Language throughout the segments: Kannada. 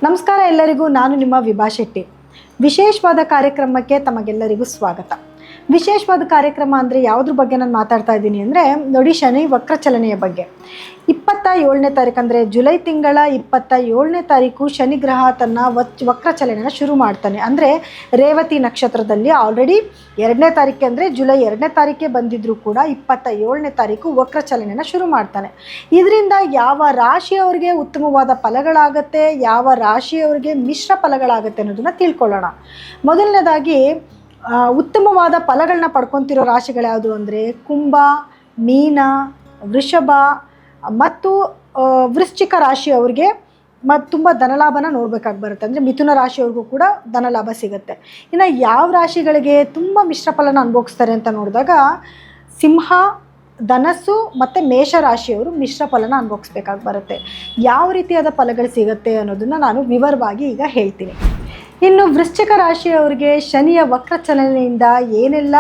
ನಮಸ್ಕಾರ ಎಲ್ಲರಿಗೂ. ನಾನು ನಿಮ್ಮ ವಿಭಾ ಶೆಟ್ಟಿ. ವಿಶೇಷವಾದ ಕಾರ್ಯಕ್ರಮಕ್ಕೆ ತಮಗೆಲ್ಲರಿಗೂ ಸ್ವಾಗತ. ವಿಶೇಷವಾದ ಕಾರ್ಯಕ್ರಮ ಅಂದರೆ ಯಾವುದ್ರ ಬಗ್ಗೆ ನಾನು ಮಾತಾಡ್ತಾ ಇದ್ದೀನಿ ಅಂದರೆ ನೋಡಿ, ಶನಿ ವಕ್ರ ಚಲನೆಯ ಬಗ್ಗೆ. 27ನೇ ತಾರೀಕು ಅಂದರೆ ಜುಲೈ ತಿಂಗಳ 27ನೇ ತಾರೀಕು ಶನಿ ಗ್ರಹ ತನ್ನ ವಕ್ರ ಚಲನೆಯನ್ನು ಶುರು ಮಾಡ್ತಾನೆ. ಅಂದರೆ ರೇವತಿ ನಕ್ಷತ್ರದಲ್ಲಿ ಆಲ್ರೆಡಿ 2ನೇ ತಾರೀಕು ಅಂದರೆ ಜುಲೈ 2ನೇ ತಾರೀಕೆ ಬಂದಿದ್ದರೂ ಕೂಡ 27ನೇ ತಾರೀಕು ವಕ್ರ ಚಲನೆಯನ್ನು ಶುರು ಮಾಡ್ತಾನೆ. ಇದರಿಂದ ಯಾವ ರಾಶಿಯವರಿಗೆ ಉತ್ತಮವಾದ ಫಲಗಳಾಗತ್ತೆ, ಯಾವ ರಾಶಿಯವರಿಗೆ ಮಿಶ್ರ ಫಲಗಳಾಗತ್ತೆ ಅನ್ನೋದನ್ನು ತಿಳ್ಕೊಳ್ಳೋಣ. ಮೊದಲನೇದಾಗಿ ಉತ್ತಮವಾದ ಫಲಗಳನ್ನ ಪಡ್ಕೊತಿರೋ ರಾಶಿಗಳು ಯಾವುದು ಅಂದರೆ ಕುಂಭ, ಮೀನ, ವೃಷಭ ಮತ್ತು ವೃಶ್ಚಿಕ ರಾಶಿಯವ್ರಿಗೆ ತುಂಬ ಧನಲಾಭನ ನೋಡಬೇಕಾಗಿ ಬರುತ್ತೆ. ಅಂದರೆ ಮಿಥುನ ರಾಶಿಯವ್ರಿಗೂ ಕೂಡ ಧನಲಾಭ ಸಿಗುತ್ತೆ. ಇನ್ನು ಯಾವ ರಾಶಿಗಳಿಗೆ ತುಂಬ ಮಿಶ್ರ ಫಲನ ಅನುಭವಿಸ್ತಾರೆ ಅಂತ ನೋಡಿದಾಗ ಸಿಂಹ, ಧನಸ್ಸು ಮತ್ತು ಮೇಷರಾಶಿಯವರು ಮಿಶ್ರ ಫಲನ ಅನುಭವಿಸ್ಬೇಕಾಗಿ ಬರುತ್ತೆ. ಯಾವ ರೀತಿಯಾದ ಫಲಗಳು ಸಿಗುತ್ತೆ ಅನ್ನೋದನ್ನು ನಾನು ವಿವರವಾಗಿ ಈಗ ಹೇಳ್ತೀನಿ. ಇನ್ನು ವೃಶ್ಚಿಕ ರಾಶಿಯವರಿಗೆ ಶನಿಯ ವಕ್ರ ಚಲನೆಯಿಂದ ಏನೆಲ್ಲ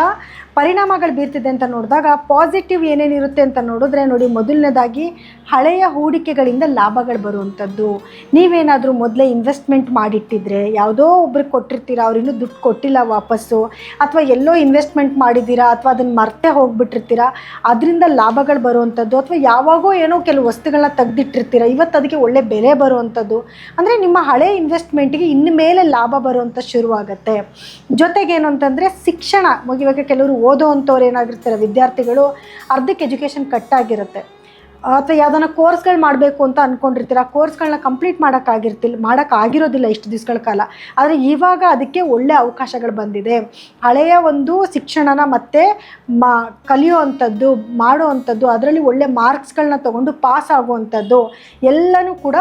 ಪರಿಣಾಮಗಳು ಬೀರ್ತಿದೆ ಅಂತ ನೋಡಿದಾಗ ಪಾಸಿಟಿವ್ ಏನೇನಿರುತ್ತೆ ಅಂತ ನೋಡಿದ್ರೆ ನೋಡಿ, ಮೊದಲನೇದಾಗಿ ಹಳೆಯ ಹೂಡಿಕೆಗಳಿಂದ ಲಾಭಗಳು ಬರುವಂಥದ್ದು. ನೀವೇನಾದರೂ ಮೊದಲೇ ಇನ್ವೆಸ್ಟ್ಮೆಂಟ್ ಮಾಡಿಟ್ಟಿದ್ರೆ, ಯಾವುದೋ ಒಬ್ರಿಗೆ ಕೊಟ್ಟಿರ್ತೀರಾ, ಅವ್ರಿನ್ನೂ ದುಡ್ಡು ಕೊಟ್ಟಿಲ್ಲ ವಾಪಸ್ಸು, ಅಥವಾ ಎಲ್ಲೋ ಇನ್ವೆಸ್ಟ್ಮೆಂಟ್ ಮಾಡಿದ್ದೀರಾ ಅಥವಾ ಅದನ್ನು ಮರ್ತೆ ಹೋಗಿಬಿಟ್ಟಿರ್ತೀರಾ, ಅದರಿಂದ ಲಾಭಗಳು ಬರುವಂಥದ್ದು. ಅಥವಾ ಯಾವಾಗೋ ಏನೋ ಕೆಲವು ವಸ್ತುಗಳನ್ನ ತೆಗೆದಿಟ್ಟಿರ್ತೀರ, ಇವತ್ತು ಅದಕ್ಕೆ ಒಳ್ಳೆ ಬೆಲೆ ಬರುವಂಥದ್ದು. ಅಂದರೆ ನಿಮ್ಮ ಹಳೆ ಇನ್ವೆಸ್ಟ್ಮೆಂಟಿಗೆ ಇನ್ನು ಮೇಲೆ ಲಾಭ ಬರುವಂಥ ಶುರುವಾಗುತ್ತೆ. ಜೊತೆಗೇನು ಅಂತಂದರೆ ಶಿಕ್ಷಣ ಇವಾಗ ಕೆಲವರು ಓದೋ ಅಂಥವ್ರು ಏನಾಗಿರ್ತಾರೆ, ವಿದ್ಯಾರ್ಥಿಗಳು ಅರ್ಧಕ್ಕೆ ಎಜುಕೇಷನ್ ಕಟ್ಟಾಗಿರುತ್ತೆ, ಅಥವಾ ಯಾವುದನ್ನ ಕೋರ್ಸ್ಗಳು ಮಾಡಬೇಕು ಅಂತ ಅಂದ್ಕೊಂಡಿರ್ತೀರ, ಆ ಕೋರ್ಸ್ಗಳನ್ನ ಕಂಪ್ಲೀಟ್ ಮಾಡೋಕ್ಕಾಗಿರೋದಿಲ್ಲ ಇಷ್ಟು ದಿವಸಗಳ ಕಾಲ. ಆದರೆ ಇವಾಗ ಅದಕ್ಕೆ ಒಳ್ಳೆಯ ಅವಕಾಶಗಳು ಬಂದಿದೆ. ಹಳೆಯ ಒಂದು ಶಿಕ್ಷಣನ ಮತ್ತೆ ಕಲಿಯುವಂಥದ್ದು, ಮಾಡುವಂಥದ್ದು, ಅದರಲ್ಲಿ ಒಳ್ಳೆ ಮಾರ್ಕ್ಸ್ಗಳನ್ನ ತೊಗೊಂಡು ಪಾಸ್ ಆಗುವಂಥದ್ದು ಎಲ್ಲನೂ ಕೂಡ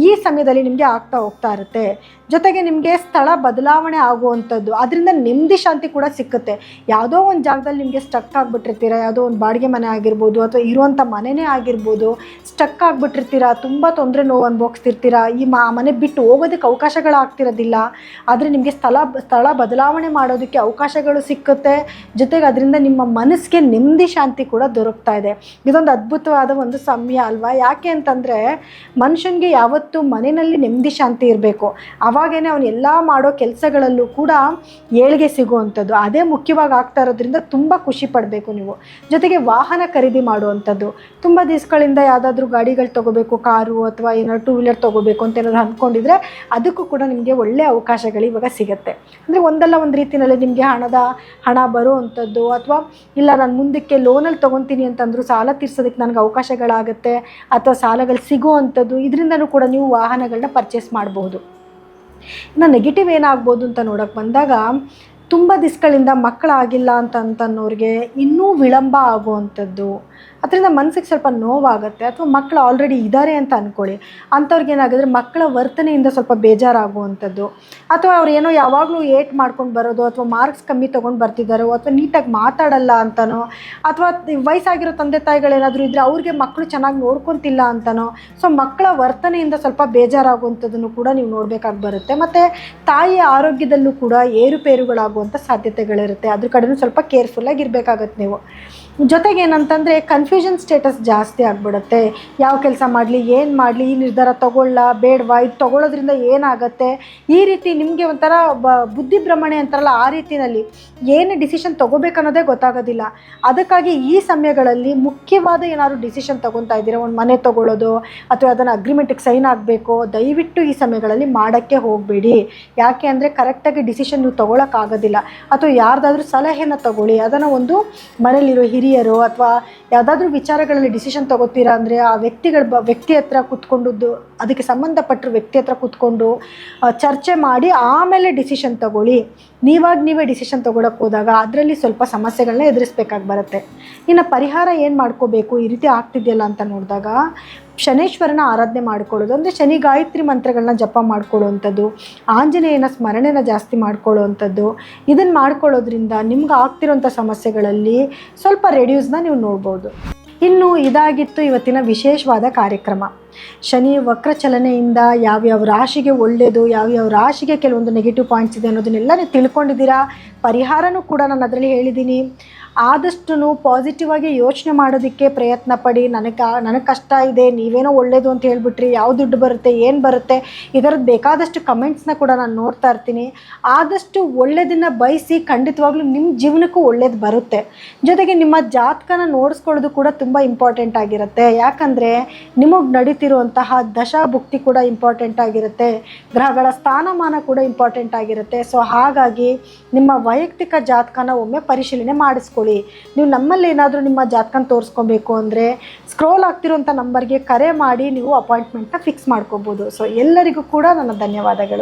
ಈ ಸಮಯದಲ್ಲಿ ನಿಮಗೆ ಆಗ್ತಾ ಹೋಗ್ತಾ ಇರುತ್ತೆ. ಜೊತೆಗೆ ನಿಮಗೆ ಸ್ಥಳ ಬದಲಾವಣೆ ಆಗುವಂಥದ್ದು, ಅದರಿಂದ ನೆಮ್ಮದಿ ಶಾಂತಿ ಕೂಡ ಸಿಕ್ಕುತ್ತೆ. ಯಾವುದೋ ಒಂದು ಜಾಗದಲ್ಲಿ ನಿಮಗೆ ಸ್ಟಕ್ ಆಗಿಬಿಟ್ಟಿರ್ತೀರ, ಯಾವುದೋ ಒಂದು ಬಾಡಿಗೆ ಮನೆ ಆಗಿರ್ಬೋದು ಅಥವಾ ಇರುವಂಥ ಮನೆಯೇ ಆಗಿರ್ಬೋದು, ಸ್ಟಕ್ ಆಗಿಬಿಟ್ಟಿರ್ತೀರ, ತುಂಬ ತೊಂದರೆ ನೋವು ಅನುಭವಿಸ್ತಿರ್ತೀರ, ಈ ಮನೆ ಬಿಟ್ಟು ಹೋಗೋದಕ್ಕೆ ಅವಕಾಶಗಳಾಗ್ತಿರೋದಿಲ್ಲ. ಆದರೆ ನಿಮಗೆ ಸ್ಥಳ ಬದಲಾವಣೆ ಮಾಡೋದಕ್ಕೆ ಅವಕಾಶಗಳು ಸಿಕ್ಕುತ್ತೆ. ಜೊತೆಗೆ ಅದರಿಂದ ನಿಮ್ಮ ಮನಸ್ಸಿಗೆ ನೆಮ್ಮದಿ ಶಾಂತಿ ಕೂಡ ದೊರಕ್ತಾ ಇದೆ. ಇದೊಂದು ಅದ್ಭುತವಾದ ಒಂದು ಸಮಯ ಅಲ್ವಾ? ಯಾಕೆ ಅಂತಂದರೆ ಮನುಷ್ಯನಿಗೆ ಯಾವತ್ತೂ ಮನೆಯಲ್ಲಿ ನೆಮ್ಮದಿ ಶಾಂತಿ ಇರಬೇಕು. ಅವಾಗೇನೆ ಅವನು ಎಲ್ಲ ಮಾಡೋ ಕೆಲಸಗಳಲ್ಲೂ ಕೂಡ ಏಳಿಗೆ ಸಿಗುವಂಥದ್ದು. ಅದೇ ಮುಖ್ಯವಾಗಿ ಆಗ್ತಾ ಇರೋದ್ರಿಂದ ತುಂಬ ಖುಷಿ ಪಡಬೇಕು ನೀವು. ಜೊತೆಗೆ ವಾಹನ ಖರೀದಿ ಮಾಡುವಂಥದ್ದು, ತುಂಬ ದಿವಸಗಳಿಂದ ಯಾವುದಾದ್ರೂ ಗಾಡಿಗಳು ತೊಗೋಬೇಕು, ಕಾರು ಅಥವಾ ಏನಾದ್ರು 2 ವೀಲರ್ ತೊಗೋಬೇಕು ಅಂತ ಏನಾದ್ರು ಅಂದ್ಕೊಂಡಿದ್ರೆ ಅದಕ್ಕೂ ಕೂಡ ನಿಮಗೆ ಒಳ್ಳೆಯ ಅವಕಾಶಗಳು ಇವಾಗ ಸಿಗುತ್ತೆ. ಅಂದರೆ ಒಂದಲ್ಲ ಒಂದು ರೀತಿಯಲ್ಲಿ ನಿಮಗೆ ಹಣ ಬರುವಂಥದ್ದು, ಅಥವಾ ಇಲ್ಲ ನಾನು ಮುಂದಕ್ಕೆ ಲೋನಲ್ಲಿ ತೊಗೊತೀನಿ ಅಂತಂದರೂ ಸಾಲ ತೀರ್ಸೋದಕ್ಕೆ ನನಗೆ ಅವಕಾಶಗಳಾಗುತ್ತೆ, ಅಥವಾ ಸಾಲಗಳು ಸಿಗುವಂಥದ್ದು, ಇದರಿಂದನೂ ಕೂಡ ನೀವು ವಾಹನಗಳನ್ನ ಪರ್ಚೇಸ್ ಮಾಡಬಹುದು. ಇನ್ನು ನೆಗೆಟಿವ್ ಏನಾಗ್ಬೋದು ಅಂತ ನೋಡೋಕೆ ಬಂದಾಗ ತುಂಬ ದಿವಸಗಳಿಂದ ಮಕ್ಕಳಾಗಿಲ್ಲ ಅಂತನ್ನೋರಿಗೆ ಇನ್ನೂ ವಿಳಂಬ ಆಗುವಂಥದ್ದು, ಅದರಿಂದ ಮನಸ್ಸಿಗೆ ಸ್ವಲ್ಪ ನೋವಾಗುತ್ತೆ. ಅಥವಾ ಮಕ್ಕಳು ಆಲ್ರೆಡಿ ಇದ್ದಾರೆ ಅಂತ ಅಂದ್ಕೊಳ್ಳಿ, ಅಂಥವ್ರಿಗೆ ಏನಾಗಿದ್ರೆ ಮಕ್ಕಳ ವರ್ತನೆಯಿಂದ ಸ್ವಲ್ಪ ಬೇಜಾರಾಗುವಂಥದ್ದು, ಅಥವಾ ಅವ್ರು ಏನೋ ಯಾವಾಗಲೂ ಏಟ್ ಮಾಡ್ಕೊಂಡು ಬರೋದು, ಅಥವಾ ಮಾರ್ಕ್ಸ್ ಕಮ್ಮಿ ತೊಗೊಂಡು ಬರ್ತಿದ್ದಾರೋ, ಅಥವಾ ನೀಟಾಗಿ ಮಾತಾಡಲ್ಲ ಅಂತನೋ, ಅಥವಾ ವಯಸ್ಸಾಗಿರೋ ತಂದೆ ತಾಯಿಗಳೇನಾದರೂ ಇದ್ದರೆ ಅವ್ರಿಗೆ ಮಕ್ಕಳು ಚೆನ್ನಾಗಿ ನೋಡ್ಕೊತಿಲ್ಲ ಅಂತನೋ, ಸೊ ಮಕ್ಕಳ ವರ್ತನೆಯಿಂದ ಸ್ವಲ್ಪ ಬೇಜಾರಾಗುವಂಥದ್ದನ್ನು ಕೂಡ ನೀವು ನೋಡಬೇಕಾಗಿ ಬರುತ್ತೆ. ಮತ್ತು ತಾಯಿಯ ಆರೋಗ್ಯದಲ್ಲೂ ಕೂಡ ಏರುಪೇರುಗಳಾಗುವಂಥ ಸಾಧ್ಯತೆಗಳಿರುತ್ತೆ. ಅದ್ರ ಕಡೆಯೂ ಸ್ವಲ್ಪ ಕೇರ್ಫುಲ್ಲಾಗಿ ಇರಬೇಕಾಗತ್ತೆ ನೀವು. ಜೊತೆಗೆ ಏನಂತಂದರೆ ಕನ್ಫ್ಯೂಷನ್ ಸ್ಟೇಟಸ್ ಜಾಸ್ತಿ ಆಗಿಬಿಡುತ್ತೆ. ಯಾವ ಕೆಲಸ ಮಾಡಲಿ, ಏನು ಮಾಡಲಿ, ಈ ನಿರ್ಧಾರ ತೊಗೊಳ್ಳ ಬೇಡವಾ, ಇದು ತೊಗೊಳ್ಳೋದ್ರಿಂದ ಏನಾಗುತ್ತೆ, ಈ ರೀತಿ ನಿಮಗೆ ಒಂಥರ ಬುದ್ಧಿಭ್ರಮಣೆ ಅಂತಾರಲ್ಲ, ಆ ರೀತಿಯಲ್ಲಿ ಏನು ಡಿಸಿಷನ್ ತೊಗೋಬೇಕನ್ನೋದೇ ಗೊತ್ತಾಗೋದಿಲ್ಲ. ಅದಕ್ಕಾಗಿ ಈ ಸಮಯಗಳಲ್ಲಿ ಮುಖ್ಯವಾದ ಏನಾದ್ರು ಡಿಸಿಷನ್ ತೊಗೊತಾ ಇದ್ದೀರಾ, ಒಂದು ಮನೆ ತೊಗೊಳ್ಳೋದು ಅಥವಾ ಅದನ್ನು ಅಗ್ರಿಮೆಂಟಿಗೆ ಸೈನ್ ಆಗಬೇಕು, ದಯವಿಟ್ಟು ಈ ಸಮಯಗಳಲ್ಲಿ ಮಾಡೋಕ್ಕೆ ಹೋಗಬೇಡಿ. ಯಾಕೆ ಅಂದರೆ ಕರೆಕ್ಟಾಗಿ ಡಿಸಿಷನ್ ನೀವು ತೊಗೊಳಕ್ಕಾಗೋದಿಲ್ಲ. ಅಥವಾ ಯಾರ್ದಾದ್ರೂ ಸಲಹೆನ ತೊಗೊಳ್ಳಿ. ಅದನ್ನು ಒಂದು ಮನೇಲಿರೋ ಹಿರಿಯರು ಅಥವಾ ಯಾವುದಾದ್ರೂ ವಿಚಾರಗಳಲ್ಲಿ ಡಿಸಿಷನ್ ತೊಗೋತೀರಾ ಅಂದರೆ ಆ ವ್ಯಕ್ತಿ ಹತ್ರ ಕೂತ್ಕೊಂಡು, ಅದಕ್ಕೆ ಸಂಬಂಧಪಟ್ಟರು ವ್ಯಕ್ತಿ ಹತ್ರ ಕೂತ್ಕೊಂಡು ಚರ್ಚೆ ಮಾಡಿ ಆಮೇಲೆ ಡಿಸಿಷನ್ ತೊಗೊಳ್ಳಿ. ನೀವೇ ಡಿಸಿಷನ್ ತೊಗೊಳಕ್ಕೆ ಹೋದಾಗ ಅದರಲ್ಲಿ ಸ್ವಲ್ಪ ಸಮಸ್ಯೆಗಳನ್ನ ಎದುರಿಸ್ಬೇಕಾಗಿ ಬರುತ್ತೆ. ಇನ್ನು ಪರಿಹಾರ ಏನು ಮಾಡ್ಕೋಬೇಕು ಈ ರೀತಿ ಆಗ್ತಿದೆಯಲ್ಲ ಅಂತ ನೋಡಿದಾಗ ಶನೇಶ್ವರನ ಆರಾಧನೆ ಮಾಡ್ಕೊಳ್ಳೋದು, ಅಂದರೆ ಶನಿ ಗಾಯತ್ರಿ ಮಂತ್ರಗಳನ್ನ ಜಪ ಮಾಡ್ಕೊಳ್ಳುವಂಥದ್ದು, ಆಂಜನೇಯನ ಸ್ಮರಣೆನ ಜಾಸ್ತಿ ಮಾಡ್ಕೊಳ್ಳುವಂಥದ್ದು, ಇದನ್ನು ಮಾಡ್ಕೊಳ್ಳೋದ್ರಿಂದ ನಿಮ್ಗೆ ಆಗ್ತಿರೋಂಥ ಸಮಸ್ಯೆಗಳಲ್ಲಿ ಸ್ವಲ್ಪ ರೆಡ್ಯೂಸ್ನ ನೀವು ನೋಡ್ಬೋದು. ಇನ್ನು ಇದಾಗಿತ್ತು ಇವತ್ತಿನ ವಿಶೇಷವಾದ ಕಾರ್ಯಕ್ರಮ. ಶನಿ ವಕ್ರ ಚಲನೆಯಿಂದ ಯಾವ್ಯಾವ ರಾಶಿಗೆ ಒಳ್ಳೆಯದು, ಯಾವ್ಯಾವ ರಾಶಿಗೆ ಕೆಲವೊಂದು ನೆಗೆಟಿವ್ ಪಾಯಿಂಟ್ಸ್ ಇದೆ ಅನ್ನೋದನ್ನೆಲ್ಲ ನೀವು ತಿಳ್ಕೊಂಡಿದ್ದೀರಾ. ಪರಿಹಾರನೂ ಕೂಡ ನಾನು ಅದರಲ್ಲಿ ಹೇಳಿದ್ದೀನಿ. ಆದಷ್ಟು ಪಾಸಿಟಿವ್ ಆಗಿ ಯೋಚನೆ ಮಾಡೋದಕ್ಕೆ ಪ್ರಯತ್ನ ಪಡಿ. ನನಗೆ ಕಷ್ಟ ಇದೆ, ನೀವೇನೋ ಒಳ್ಳೇದು ಅಂತ ಹೇಳ್ಬಿಟ್ರಿ, ಯಾವ ದುಡ್ಡು ಬರುತ್ತೆ, ಏನು ಬರುತ್ತೆ, ಇದರದ್ದು ಬೇಕಾದಷ್ಟು ಕಮೆಂಟ್ಸ್ನ ಕೂಡ ನಾನು ನೋಡ್ತಾ ಇರ್ತೀನಿ. ಆದಷ್ಟು ಒಳ್ಳೆಯದನ್ನು ಬಯಸಿ, ಖಂಡಿತವಾಗ್ಲೂ ನಿಮ್ಮ ಜೀವನಕ್ಕೂ ಒಳ್ಳೇದು ಬರುತ್ತೆ. ಜೊತೆಗೆ ನಿಮ್ಮ ಜಾತಕನ ನೋಡಿಸ್ಕೊಳ್ಳೋದು ಕೂಡ ತುಂಬ ಇಂಪಾರ್ಟೆಂಟ್ ಆಗಿರುತ್ತೆ. ಯಾಕಂದರೆ ನಿಮಗೆ ನಡೀತಿರುವಂತಹ ದಶಾಭುಕ್ತಿ ಕೂಡ ಇಂಪಾರ್ಟೆಂಟ್ ಆಗಿರುತ್ತೆ, ಗ್ರಹಗಳ ಸ್ಥಾನಮಾನ ಕೂಡ ಇಂಪಾರ್ಟೆಂಟ್ ಆಗಿರುತ್ತೆ. ಸೊ ಹಾಗಾಗಿ ನಿಮ್ಮ ವೈಯಕ್ತಿಕ ಜಾತಕನ ಒಮ್ಮೆ ಪರಿಶೀಲನೆ ಮಾಡಿಸ್ಕೊಳ್ಳಿ. ನೀವು ನಮ್ಮಲ್ಲಿ ಏನಾದರೂ ನಿಮ್ಮ ಜಾತಕನ ತೋರಿಸ್ಕೊಬೇಕು ಅಂದರೆ ಸ್ಕ್ರೋಲ್ ಆಗ್ತಿರೋಂಥ ನಂಬರ್ಗೆ ಕರೆ ಮಾಡಿ ನೀವು ಅಪಾಯಿಂಟ್ಮೆಂಟ್ನ ಫಿಕ್ಸ್ ಮಾಡ್ಕೋಬೋದು. ಸೊ ಎಲ್ಲರಿಗೂ ಕೂಡ ನನ್ನ ಧನ್ಯವಾದಗಳು.